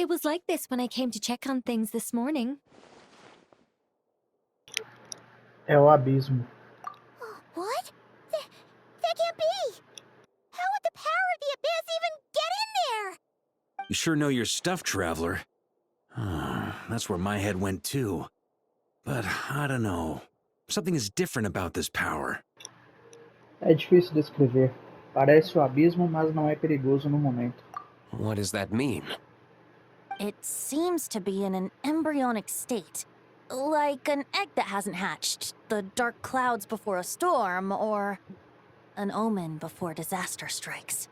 It was like this when I came to check on things this morning. É o abismo. What? That can't be! How would the power of the abyss even get in there? You sure know your stuff, Traveler. That's where my head went too. But I don't know. Something is different about this power. É difícil descrever. Parece o abismo, mas não é perigoso no momento. What does that mean? It seems to be in an embryonic state. Like an egg that hasn't hatched, the dark clouds before a storm, or an omen before disaster strikes.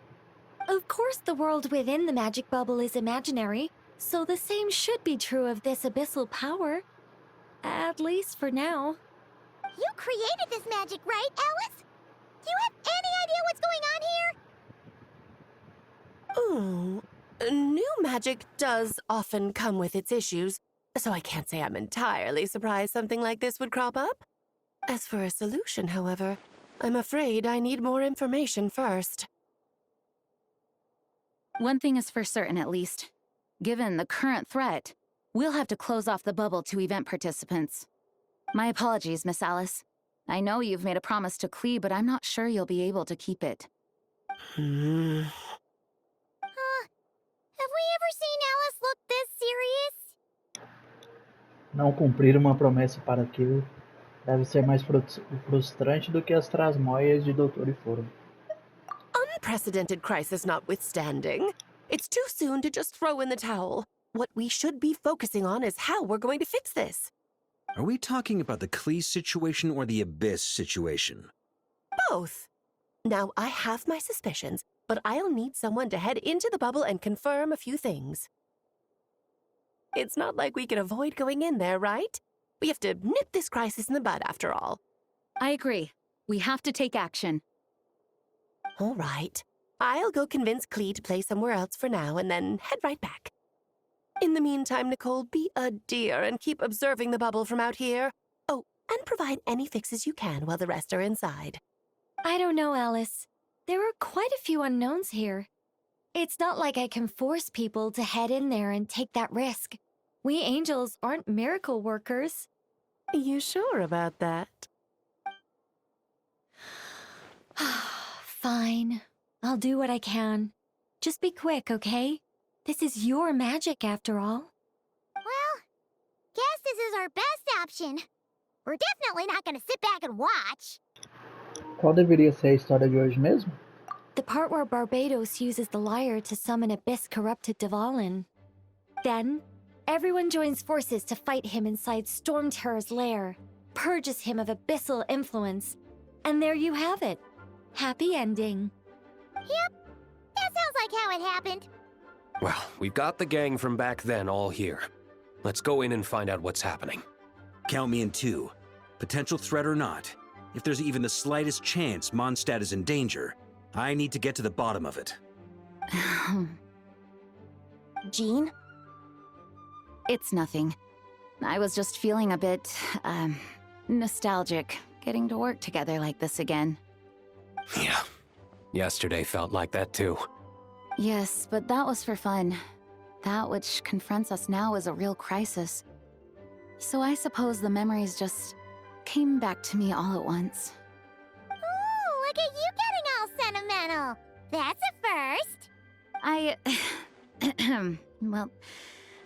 Of course, the world within the magic bubble is imaginary, so the same should be true of this abyssal power. At least for now. You created this magic, right, Alice? Do you have any idea what's going on here? New magic does often come with its issues, so I can't say I'm entirely surprised something like this would crop up. As for a solution, however, I'm afraid I need more information first. One thing is for certain, at least. Given the current threat, we'll have to close off the bubble to event participants. My apologies, Miss Alice. I know you've made a promise to Klee, but I'm not sure you'll be able to keep it. Have we ever seen Alice look this serious? Não cumprir uma promessa para aquilo deve ser mais frustrante do que as trasmoias de Doutor e Foro. Unprecedented crisis notwithstanding, it's too soon to just throw in the towel. What we should be focusing on is how we're going to fix this. Are we talking about the Klee situation or the Abyss situation? Both. Now, I have my suspicions, but I'll need someone to head into the bubble and confirm a few things. It's not like we can avoid going in there, right? We have to nip this crisis in the bud, after all. I agree. We have to take action. All right. I'll go convince Klee to play somewhere else for now and then head right back. In the meantime, Nicole, be a dear and keep observing the bubble from out here. Oh, and provide any fixes you can while the rest are inside. I don't know, Alice. There are quite a few unknowns here. It's not like I can force people to head in there and take that risk. We angels aren't miracle workers. You sure about that? Fine. I'll do what I can. Just be quick, okay? This is your magic, after all. Well, guess this is our best option. We're definitely not gonna sit back and watch. Qual deveria ser a história de hoje mesmo? The part where Barbados uses the lyre to summon abyss-corrupted Dvalin. Then, everyone joins forces to fight him inside Storm Terror's lair, purges him of abyssal influence, and there you have it. Happy ending. Yep, that sounds like how it happened. Well, we've got the gang from back then all here. Let's go in and find out what's happening. Count me in too. Potential threat or not, if there's even the slightest chance Mondstadt is in danger, I need to get to the bottom of it. Jean? It's nothing. I was just feeling a bit, nostalgic, getting to work together like this again. Yeah. Yesterday felt like that too. Yes, but that was for fun. That which confronts us now is a real crisis. So I suppose the memories just came back to me all at once. Ooh, look at you getting all sentimental. That's a first. Well,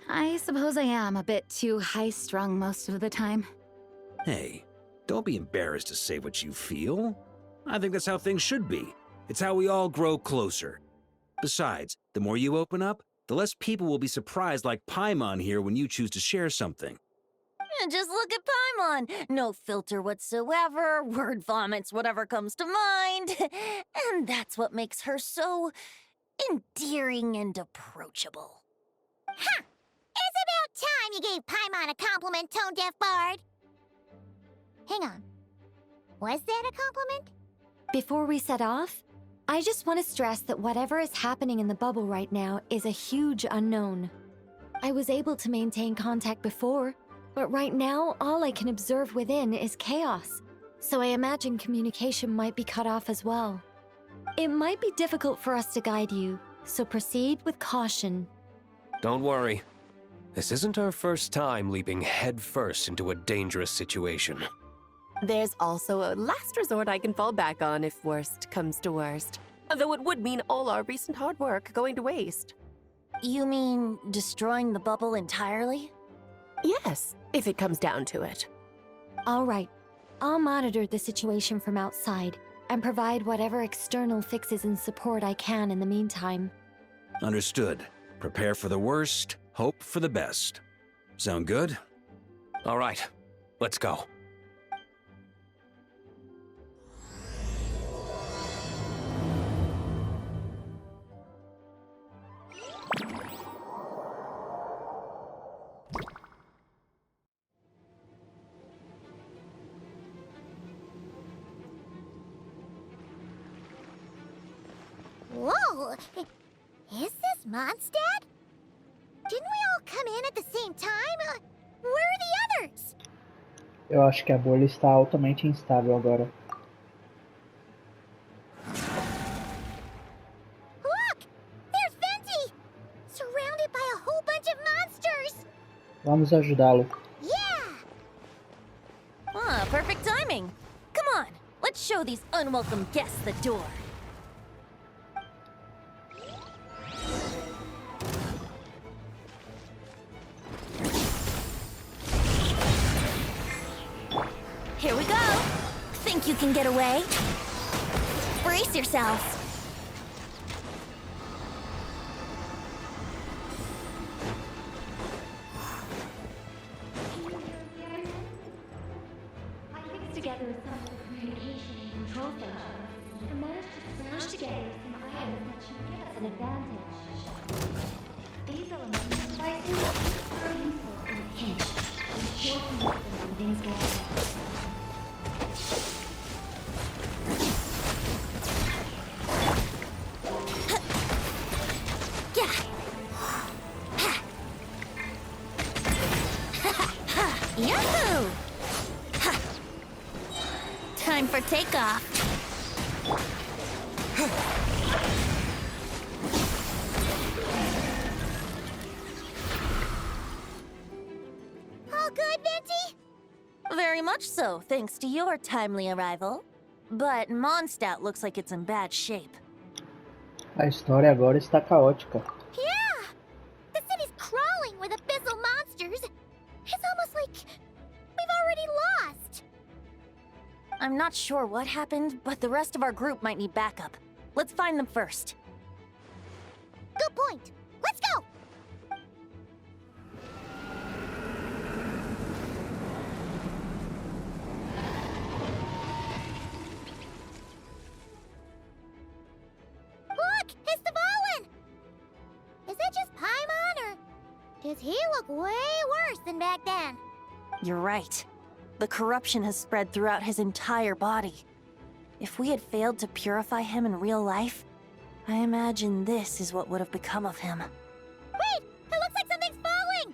I suppose I am a bit too high-strung most of the time. Hey, don't be embarrassed to say what you feel. I think that's how things should be. It's how we all grow closer. Besides, the more you open up, the less people will be surprised like Paimon here when you choose to share something. Just look at Paimon. No filter whatsoever, word vomits whatever comes to mind. And that's what makes her so endearing and approachable. Ha! It's about time you gave Paimon a compliment, tone-deaf bard. Hang on. Was that a compliment? Before we set off, I just want to stress that whatever is happening in the bubble right now is a huge unknown. I was able to maintain contact before, but right now all I can observe within is chaos, so I imagine communication might be cut off as well. It might be difficult for us to guide you, so proceed with caution. Don't worry. This isn't our first time leaping headfirst into a dangerous situation. There's also a last resort I can fall back on if worst comes to worst. Though it would mean all our recent hard work going to waste. You mean destroying the bubble entirely? Yes, if it comes down to it. All right. I'll monitor the situation from outside and provide whatever external fixes and support I can in the meantime. Understood. Prepare for the worst, hope for the best. Sound good? All right, let's go. Whoa! Is this Mondstadt? Didn't we all come in at the same time? Where are the others? Eu acho que a bolha está altamente instável agora. Look! There's Venti! Surrounded by a whole bunch of monsters! Vamos ajudá-lo. Yeah! Ah, perfect timing. Come on, let's show these unwelcome guests the door. Here we go. Think you can get away? Brace yourselves. I fixed together some of the communication and control functions and managed to smash together some items that should give us an advantage. These elements are useful in a pinch and shorten when things get bad. Yahoo! Ha. Time for takeoff. All good, Venti? Very much so, thanks to your timely arrival. But Mondstadt looks like it's in bad shape. A história agora está caótica. Yeah! The city's crawling with abyssal monsters. It's almost like we've already lost. I'm not sure what happened, but the rest of our group might need backup. Let's find them first. Good point. Let's go! Look! It's the Valen! Is that just Paimon, or does he look way worse than back then? You're right. The corruption has spread throughout his entire body. If we had failed to purify him in real life, I imagine this is what would have become of him. Wait! It looks like something's falling!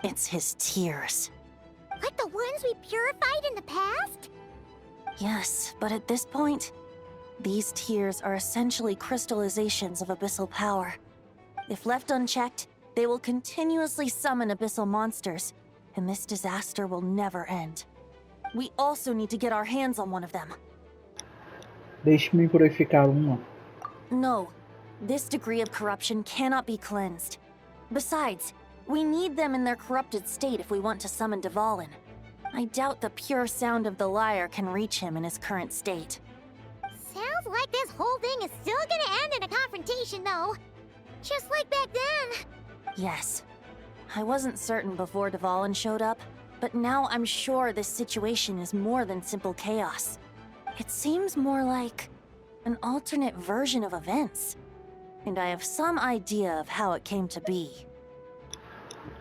It's his tears. Like the ones we purified in the past? Yes, but at this point, these tears are essentially crystallizations of abyssal power. If left unchecked, they will continuously summon abyssal monsters, and this disaster will never end. We also need to get our hands on one of them. Deixe-me purificar uma. No, this degree of corruption cannot be cleansed. Besides, we need them in their corrupted state if we want to summon Dvalin. I doubt the pure sound of the lyre can reach him in his current state. Sounds like this whole thing is still gonna end in a confrontation, though. Just like back then. Yes. I wasn't certain before Dvalin showed up, but now I'm sure this situation is more than simple chaos. It seems more like an alternate version of events. And I have some idea of how it came to be.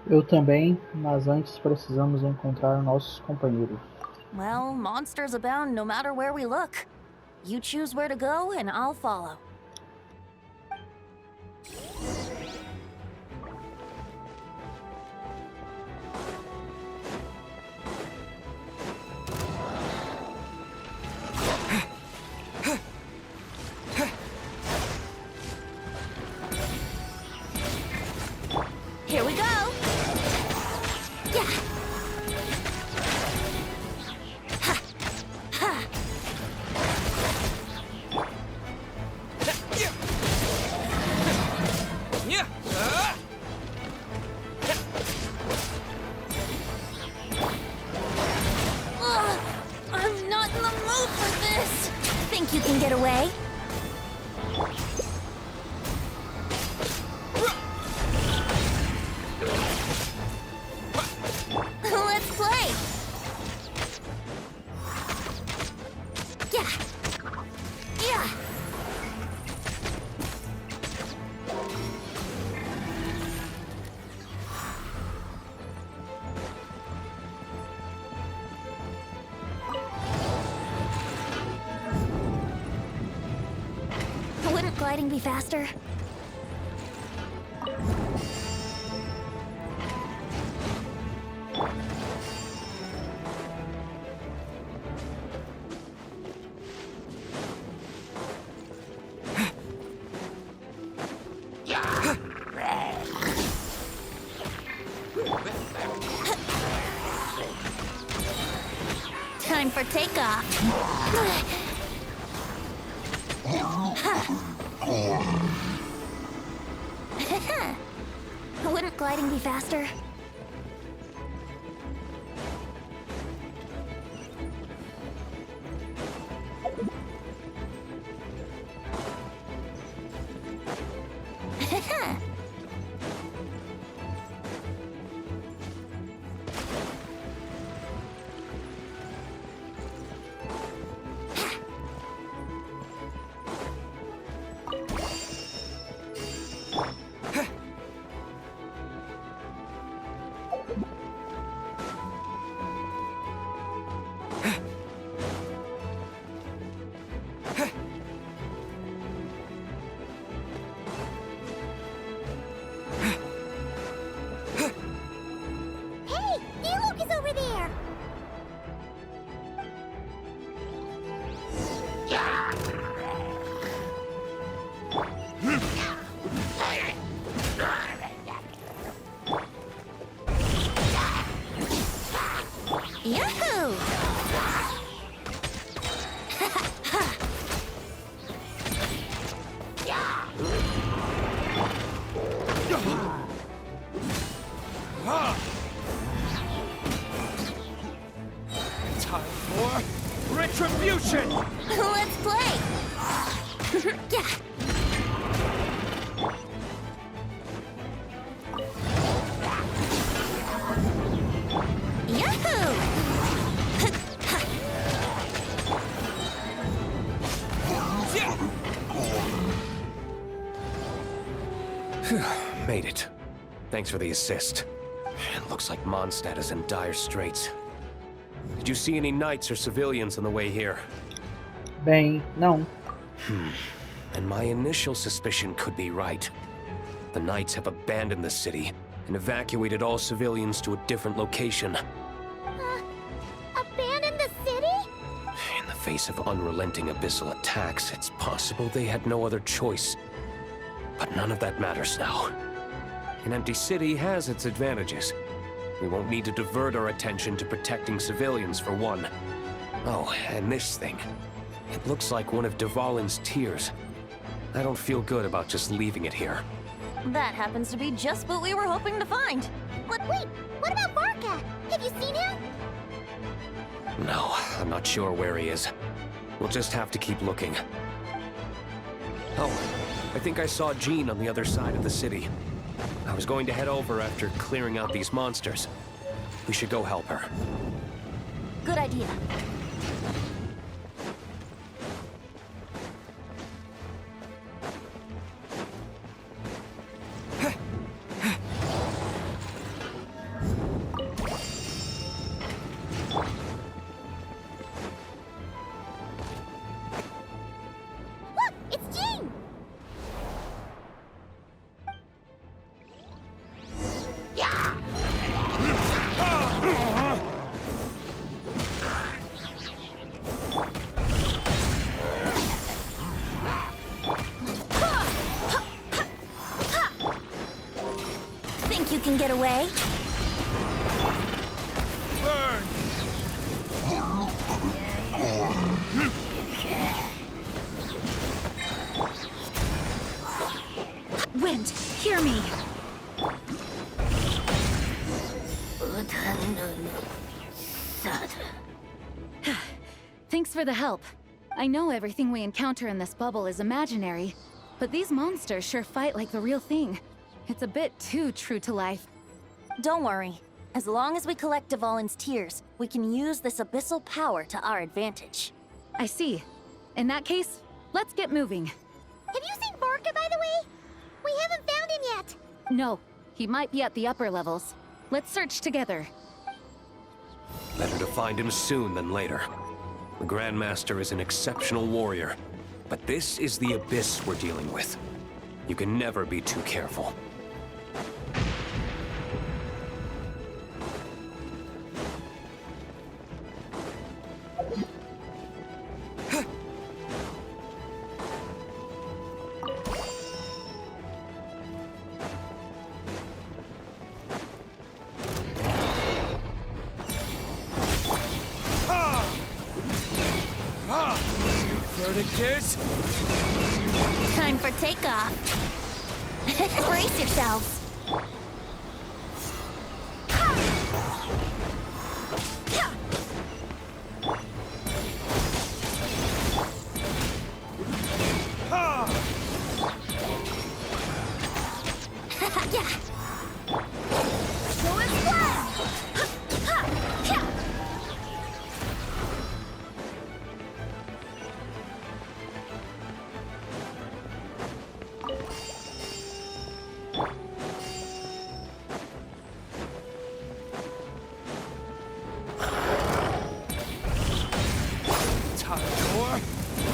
Eu também, mas antes precisamos encontrar nossos companheiros. Well, monsters abound no matter where we look. You choose where to go, and I'll follow. Ugh, I'm not in the mood for this. Think you can get away? Let's play. Yeah. Yeah. Wouldn't gliding be faster? Time for takeoff. Wouldn't gliding be faster? Hey, Diluc is over there! Yahoo! Time for retribution! Let's play! Yeah! Yahoo! Made it. Thanks for the assist. It looks like Mondstadt is in dire straits. Did you see any knights or civilians on the way here? Bem, não. And my initial suspicion could be right. The knights have abandoned the city and evacuated all civilians to a different location. Abandon the city? In the face of unrelenting abyssal attacks, it's possible they had no other choice. But none of that matters now. An empty city has its advantages. We won't need to divert our attention to protecting civilians, for one. Oh, and this thing. It looks like one of Dvalin's tears. I don't feel good about just leaving it here. That happens to be just what we were hoping to find. But wait, what about Varka? Have you seen him? No, I'm not sure where he is. We'll just have to keep looking. Oh, I think I saw Jean on the other side of the city. I was going to head over after clearing out these monsters. We should go help her. Good idea. Look, it's Jean! Think you can get away? Thud. Thanks for the help. I know everything we encounter in this bubble is imaginary, but these monsters sure fight like the real thing. It's a bit too true to life. Don't worry. As long as we collect Dvalin's tears, we can use this abyssal power to our advantage. I see. In that case, let's get moving. Have you seen Vorka, by the way? We haven't found him yet. No, he might be at the upper levels. Let's search together. Better to find him soon than later. The Grandmaster is an exceptional warrior, but this is the abyss we're dealing with. You can never be too careful. Time for takeoff. Brace yourselves.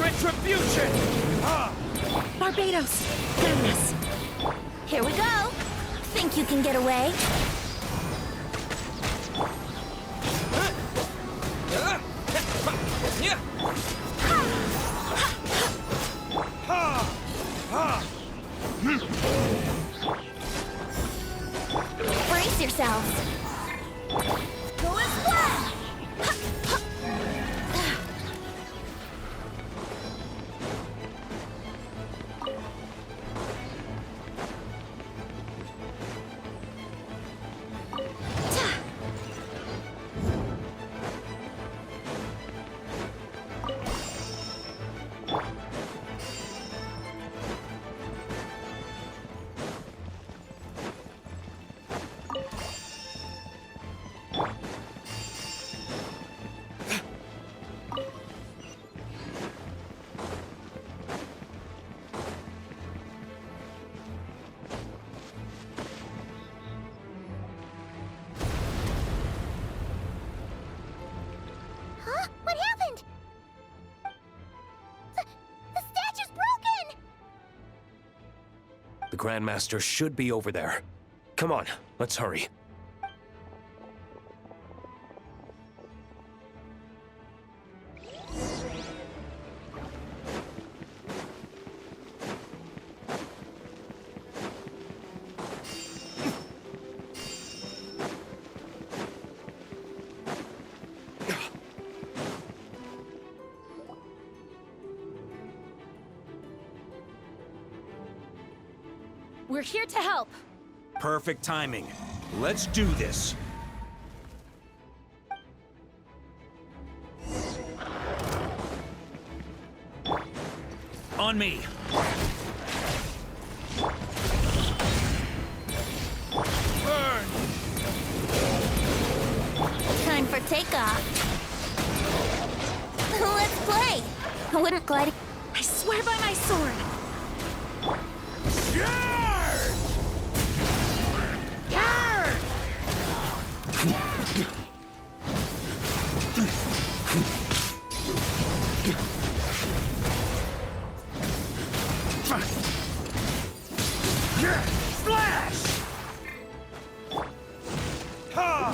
Retribution! Barbados! Goodness! Here we go. Think you can get away? Brace yourselves. Go and splash! Huh? What happened? The statue's broken! The Grandmaster should be over there. Come on, let's hurry. We're here to help. Perfect timing. Let's do this. On me. Burn! Time for takeoff. Let's play. I wouldn't glide. I swear by my sword. Splash! Ha!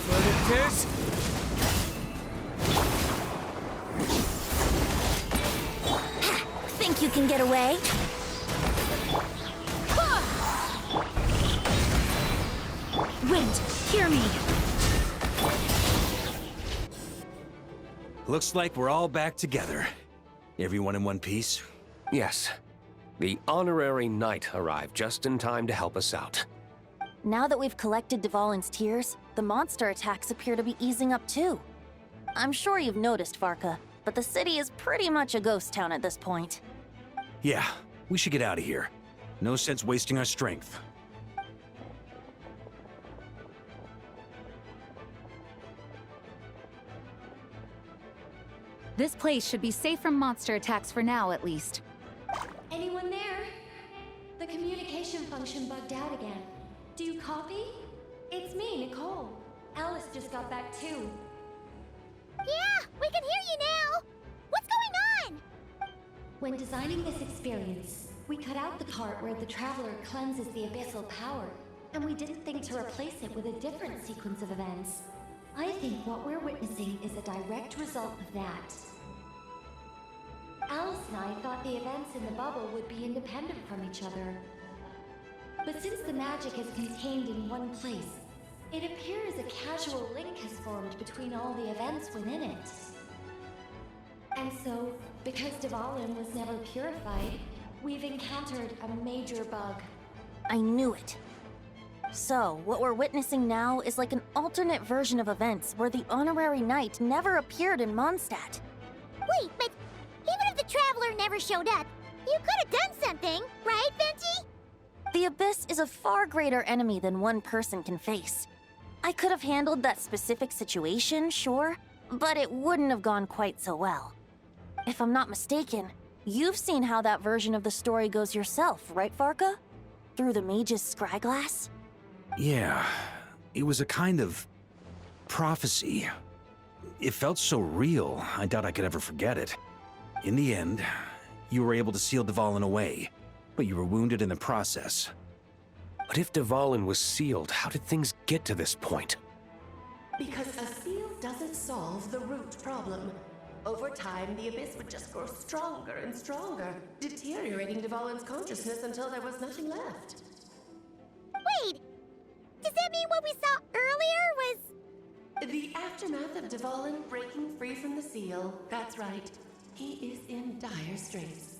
What it is? Think you can get away? Wind, hear me. Looks like we're all back together. Everyone in one piece? Yes. The honorary knight arrived just in time to help us out. Now that we've collected Dvalin's tears, the monster attacks appear to be easing up too. I'm sure you've noticed, Farka, but the city is pretty much a ghost town at this point. Yeah, we should get out of here. No sense wasting our strength. This place should be safe from monster attacks for now, at least. Anyone there? The communication function bugged out again. Do you copy? It's me, Nicole. Alice just got back too. Yeah, we can hear you now! What's going on? When designing this experience, we cut out the part where the Traveler cleanses the abyssal power, and we didn't think to replace it with a different sequence of events. I think what we're witnessing is a direct result of that. Alice and I thought the events in the bubble would be independent from each other. But since the magic is contained in one place, it appears a casual link has formed between all the events within it. And so, because Dvalin was never purified, we've encountered a major bug. I knew it. So, what we're witnessing now is like an alternate version of events where the honorary knight never appeared in Mondstadt. Wait, but even if the Traveler never showed up, you could have done something, right, Venti? The Abyss is a far greater enemy than one person can face. I could have handled that specific situation, sure, but it wouldn't have gone quite so well. If I'm not mistaken, you've seen how that version of the story goes yourself, right, Farka? Through the mage's scryglass? Yeah, it was a kind of prophecy. It felt so real, I doubt I could ever forget it. In the end, you were able to seal Dvalin away, but you were wounded in the process. But if Dvalin was sealed, how did things get to this point? Because a seal doesn't solve the root problem. Over time, the Abyss would just grow stronger and stronger, deteriorating Dvalin's consciousness until there was nothing left. Wait! Does that mean what we saw earlier was... The aftermath of Dvalin breaking free from the seal, that's right. He is in dire straits.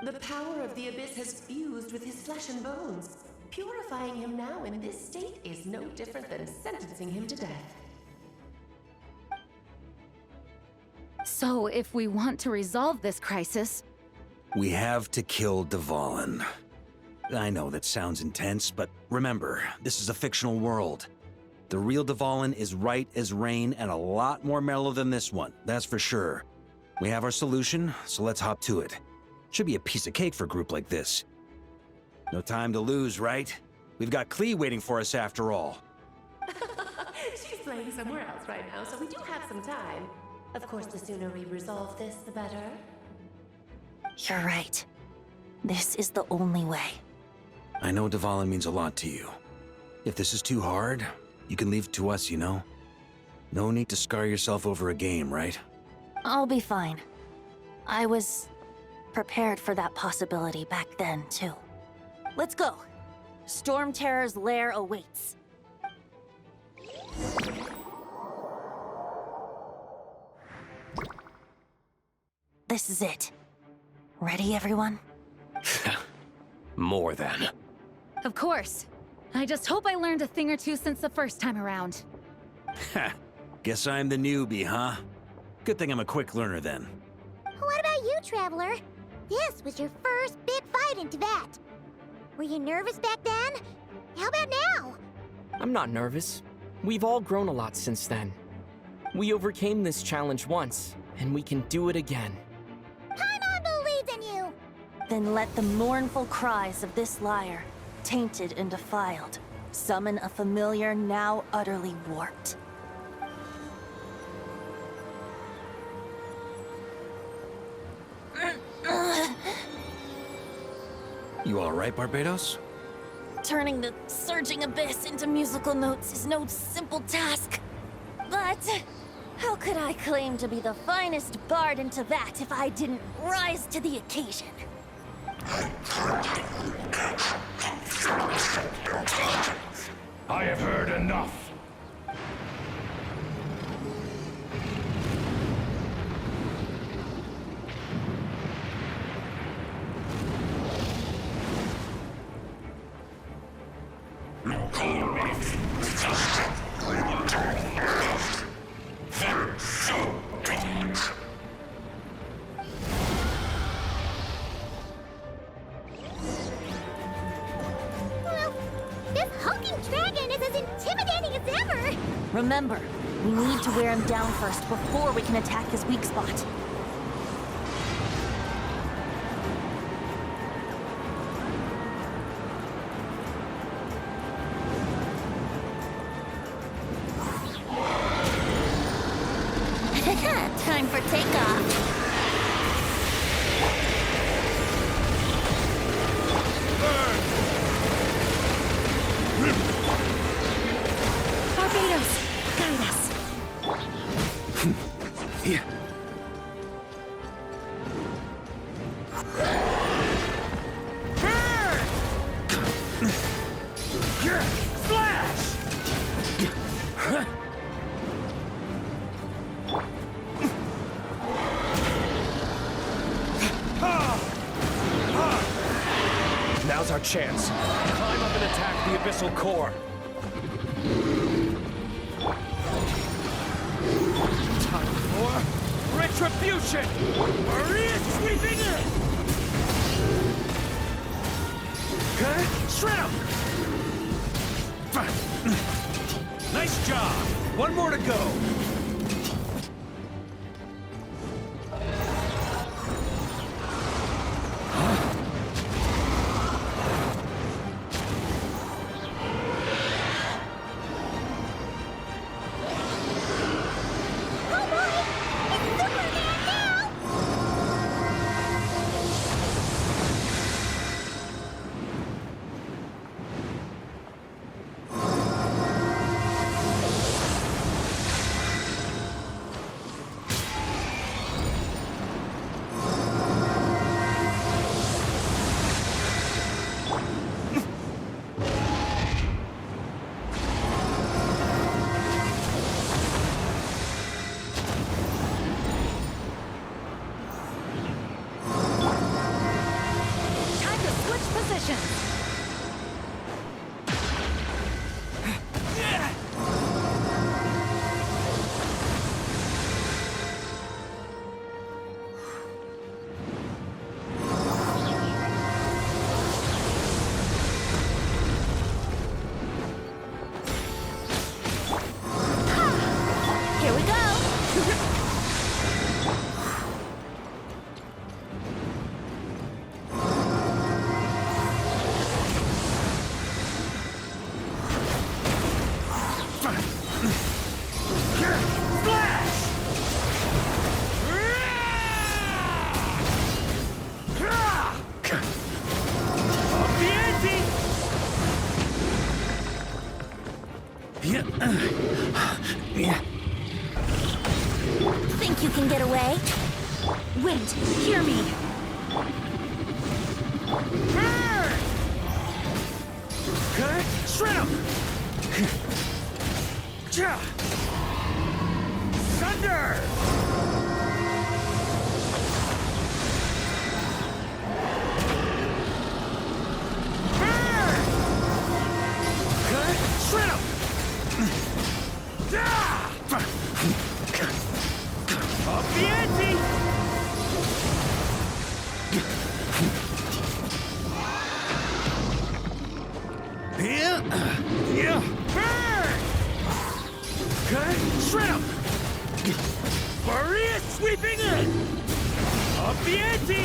The power of the Abyss has fused with his flesh and bones. Purifying him now in this state is no different than sentencing him to death. So, if we want to resolve this crisis, We have to kill Dvalin. I know that sounds intense, but remember, this is a fictional world. The real Dvalin is right as rain and a lot more mellow than this one, that's for sure. We have our solution, so let's hop to it. Should be a piece of cake for a group like this. No time to lose, right? We've got Klee waiting for us after all. She's playing somewhere else right now, so we do have some time. Of course, the sooner we resolve this, the better. You're right. This is the only way. I know Dvalin means a lot to you. If this is too hard, you can leave it to us, you know? No need to scar yourself over a game, right? I'll be fine. I was prepared for that possibility back then, too. Let's go. Storm Terror's lair awaits. This is it. Ready, everyone? More than. of course. I just hope I learned a thing or two since the first time around. Ha! Guess I'm the newbie, huh? Good thing I'm a quick learner then. What about you, Traveler? This was your first big fight in Tibet. Were you nervous back then? How about now? I'm not nervous. We've all grown a lot since then. We overcame this challenge once, and we can do it again. Paimon believes in you! Then let the mournful cries of this liar, tainted and defiled, summon a familiar now utterly warped. You alright, Barbados? Turning the surging abyss into musical notes is no simple task. But how could I claim to be the finest bard in Tibet if I didn't rise to the occasion? I have heard enough. Remember, we need to wear him down first before we can attack his weak spot. Time for takeoff. Barbados, guide us. Yeah. Now's our chance. Climb up and attack the abyssal core. Time for retribution! Maria sweeping in! Okay, shrimp! Nice job! One more to go! Think you can get away? Wait, hear me. Okay, shrimp! Thunder! Okay, shrimp! Up the ante! Yeah! Burn! Okay, shrimp! Maria sweeping in! Up the ante!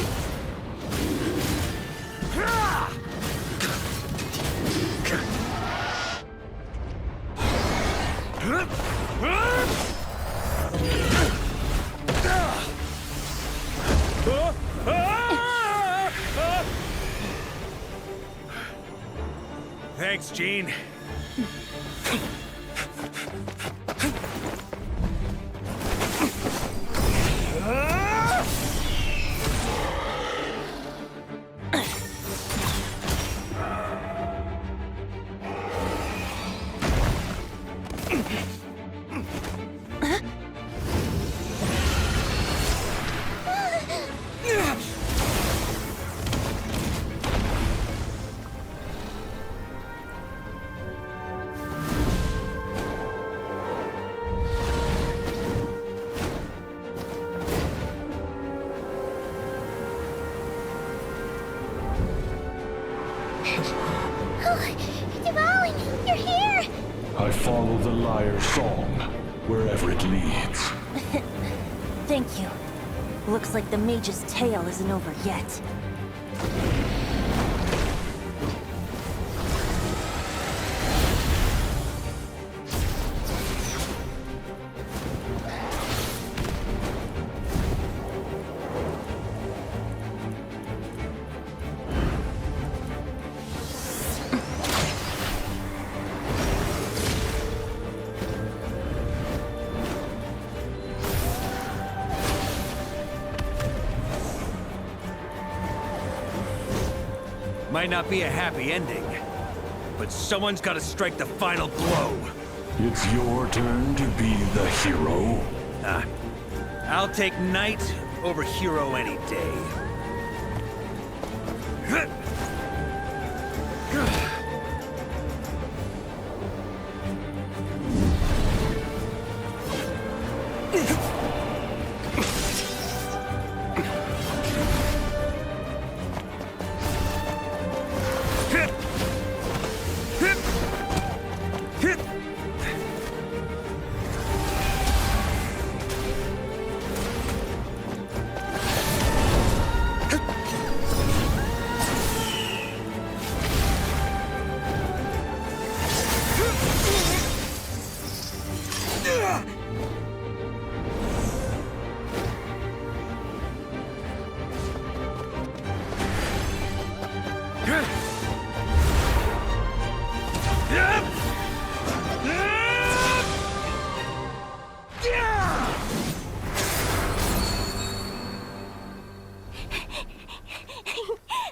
Thanks, Gene. I follow the lyre's song, wherever it leads. Thank you. Looks like the mage's tale isn't over yet. Might not be a happy ending, but someone's got to strike the final blow. It's your turn to be the hero. I'll take knight over hero any day.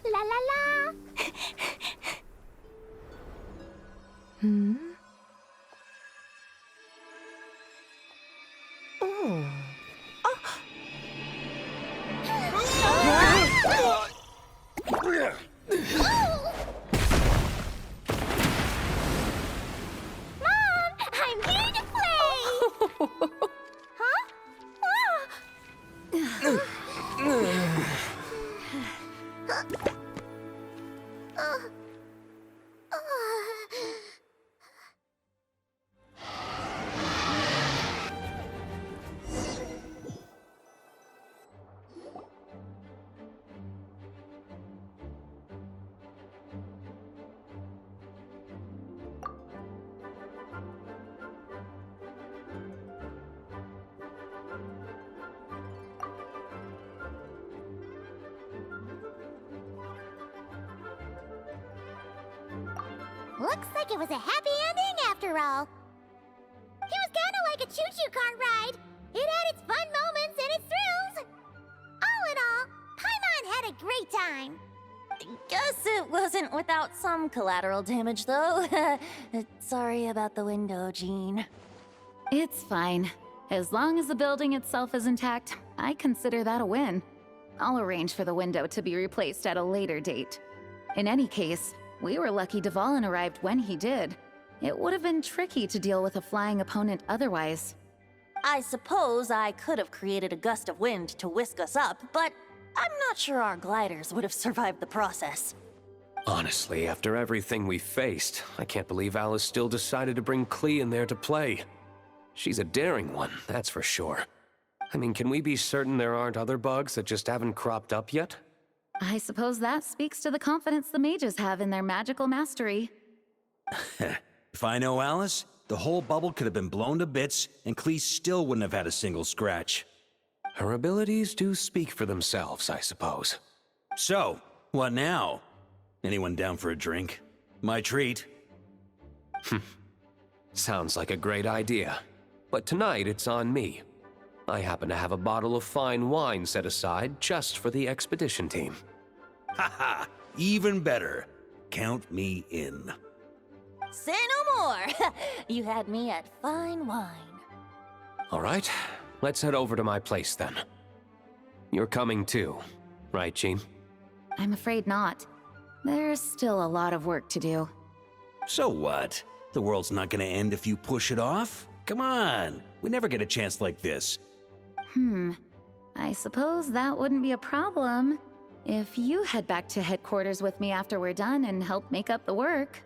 La la la! Hmm? Oh. Mom, I'm here to play! Huh? Looks like it was a happy ending after all. It was kind of like a choo-choo car ride. It had its fun moments and its thrills. All in all, Paimon had a great time. Guess it wasn't without some collateral damage, though. Sorry about the window, Jean. It's fine. As long as the building itself is intact, I consider that a win. I'll arrange for the window to be replaced at a later date. In any case, we were lucky Dvalin arrived when he did. It would have been tricky to deal with a flying opponent otherwise. I suppose I could have created a gust of wind to whisk us up, but I'm not sure our gliders would have survived the process. Honestly, after everything we faced, I can't believe Alice still decided to bring Klee in there to play. She's a daring one, that's for sure. I mean, can we be certain there aren't other bugs that just haven't cropped up yet? I suppose that speaks to the confidence the mages have in their magical mastery. If I know Alice, the whole bubble could have been blown to bits, and Klee still wouldn't have had a single scratch. Her abilities do speak for themselves, I suppose. So, what now? Anyone down for a drink? My treat. Sounds like a great idea. But tonight it's on me. I happen to have a bottle of fine wine set aside just for the expedition team. Haha, even better. Count me in. Say no more! You had me at fine wine. All right, let's head over to my place then. You're coming too, right, Jean? I'm afraid not. There's still a lot of work to do. So what? The world's not gonna end if you push it off? Come on, we never get a chance like this. I suppose that wouldn't be a problem if you head back to headquarters with me after we're done and help make up the work.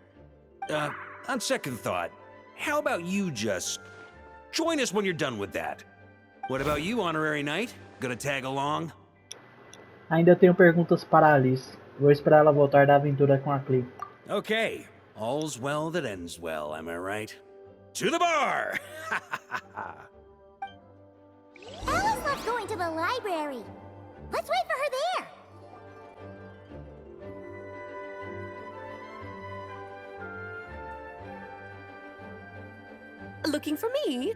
On second thought, How about you just join us when you're done with that? What about you, Honorary Knight? Gonna tag along? Ainda tenho perguntas para a Alice. Vou esperar ela voltar da aventura com a Clee. Okay, all's well that ends well, am I right? To the bar! Alice loves going to the library. Let's wait for her there. Looking for me?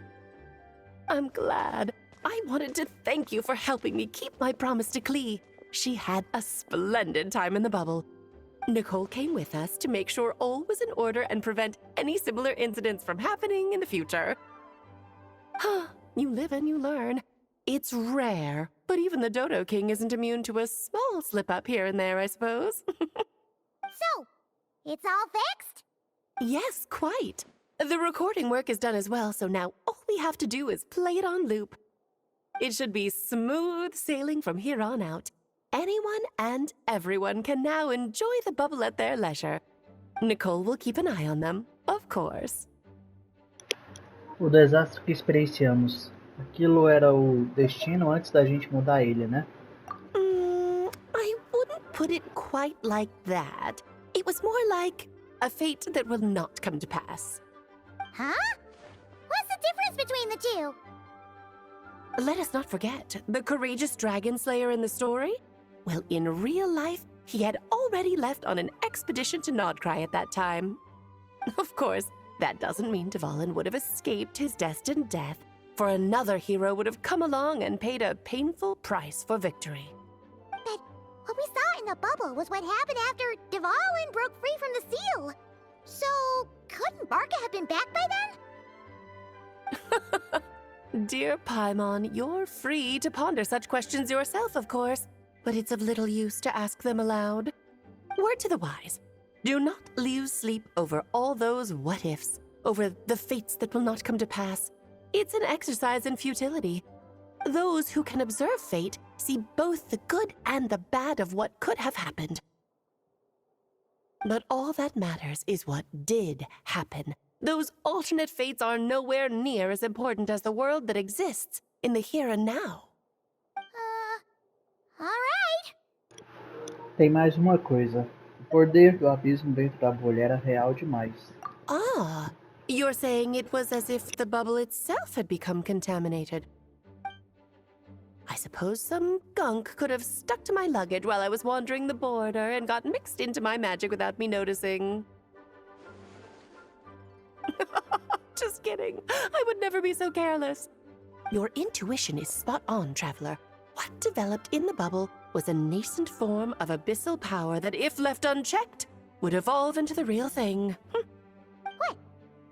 I'm glad. I wanted to thank you for helping me keep my promise to Clee. She had a splendid time in the bubble. Nicole came with us to make sure all was in order and prevent any similar incidents from happening in the future. You live and you learn. It's rare, but even the Dodo King isn't immune to a small slip-up here and there, I suppose. So, it's all fixed? Yes, quite. The recording work is done as well, so now all we have to do is play it on loop. It should be smooth sailing from here on out. Anyone and everyone can now enjoy the bubble at their leisure. Nicole will keep an eye on them, of course. O desastre que experienciamos. Aquilo era o destino antes da gente mudar a ilha, né? I wouldn't put it quite like that. It was more like a fate that will not come to pass. Huh? What's the difference between the two? Let us not forget the courageous dragon slayer in the story. Well, in real life, he had already left on an expedition to Nodcry at that time. Of course, that doesn't mean Dvalin would have escaped his destined death, for another hero would have come along and paid a painful price for victory. But what we saw in the bubble was what happened after Dvalin broke free from the seal. So, couldn't Barca have been back by then? Dear Paimon, you're free to ponder such questions yourself, of course, but it's of little use to ask them aloud. Word to the wise, do not lose sleep over all those what-ifs, over the fates that will not come to pass. It's an exercise in futility. Those who can observe fate see both the good and the bad of what could have happened. But all that matters is what did happen. Those alternate fates are nowhere near as important as the world that exists in the here and now. Alright. Tem mais uma coisa. O poder do abismo dentro da bolha era real demais. Ah, you're saying it was as if the bubble itself had become contaminated. I suppose some gunk could have stuck to my luggage while I was wandering the border and got mixed into my magic without me noticing. Just kidding. I would never be so careless. Your intuition is spot on, Traveler. What developed in the bubble was a nascent form of abyssal power that, if left unchecked, would evolve into the real thing. What?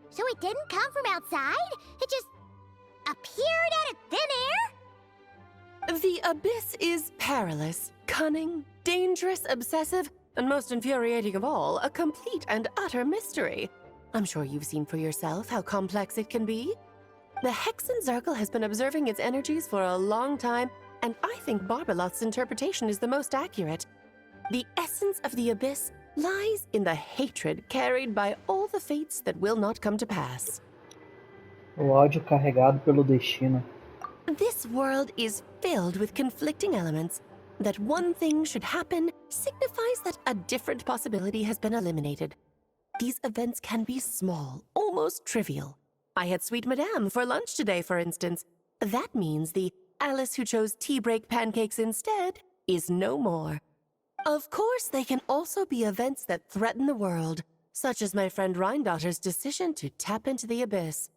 So it didn't come from outside? It just appeared out of thin air? The abyss is perilous, cunning, dangerous, obsessive, and most infuriating of all, a complete and utter mystery. I'm sure you've seen for yourself how complex it can be. The Hexen Circle has been observing its energies for a long time, and I think Barbalot's interpretation is the most accurate. The essence of the abyss lies in the hatred carried by all the fates that will not come to pass. O ódio carregado pelo destino. This world is filled with conflicting elements. That one thing should happen signifies that a different possibility has been eliminated. These events can be small, almost trivial. I had Sweet Madame for lunch today, for instance. That means the Alice who chose tea break pancakes instead is no more. Of course, they can also be events that threaten the world, such as my friend Rhindotter's decision to tap into the abyss.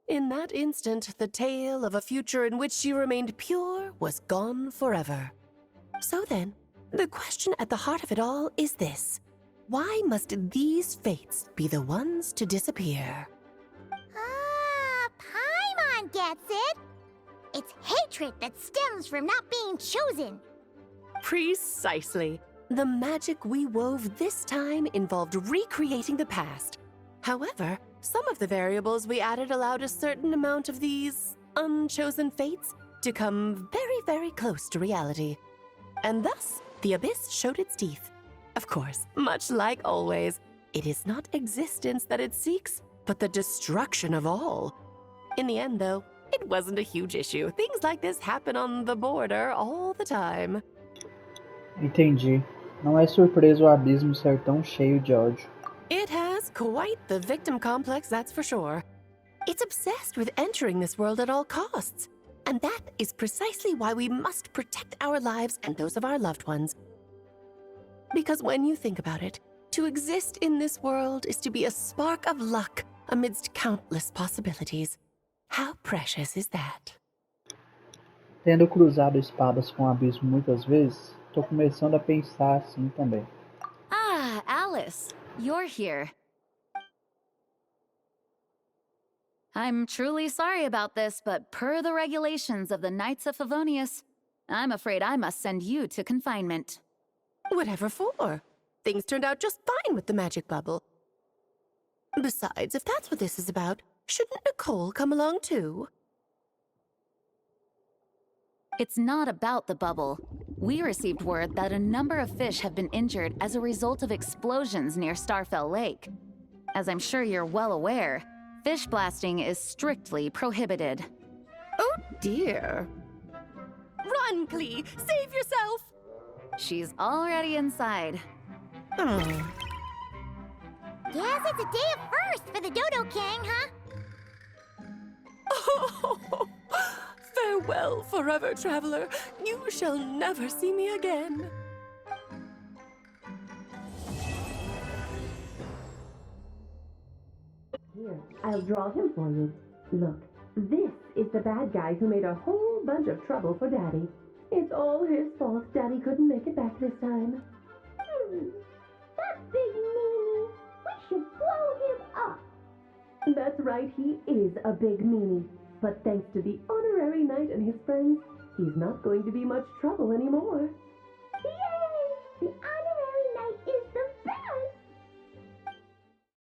In that instant, the tale of a future in which she remained pure was gone forever. So then, the question at the heart of it all is this. Why must these fates be the ones to disappear? Ah, Paimon gets it. It's hatred that stems from not being chosen. Precisely. The magic we wove this time involved recreating the past. However, some of the variables we added allowed a certain amount of these unchosen fates to come very, very close to reality. And thus, the abyss showed its teeth. Of course, much like always, it is not existence that it seeks, but the destruction of all. In the end, though, it wasn't a huge issue. Things like this happen on the border all the time. Entendi. Não é surpresa o abismo ser tão cheio de ódio. It has quite the victim complex, that's for sure. It's obsessed with entering this world at all costs. And that is precisely why we must protect our lives and those of our loved ones. Because when you think about it, to exist in this world is to be a spark of luck amidst countless possibilities. How precious is that? Tendo cruzado espadas com o abismo muitas vezes, tô começando a pensar assim também. Ah, Alice, you're here. I'm truly sorry about this, but per the regulations of the Knights of Favonius, I'm afraid I must send you to confinement. Whatever for? Things turned out just fine with the magic bubble. Besides, if that's what this is about, shouldn't Nicole come along too? It's not about the bubble. We received word that a number of fish have been injured as a result of explosions near Starfell Lake. As I'm sure you're well aware, fish blasting is strictly prohibited. Oh dear. Run, Klee! Save yourself! She's already inside. Oh. Guess it's a day of first for the Dodo King, huh? Oh, farewell, forever traveler. You shall never see me again. Here, I'll draw him for you. Look, this is the bad guy who made a whole bunch of trouble for Daddy. It's all his fault Daddy couldn't make it back this time. That big meanie! We should blow him up! That's right, he is a big meanie. But thanks to the honorary knight and his friends, he's not going to be much trouble anymore. Yay! The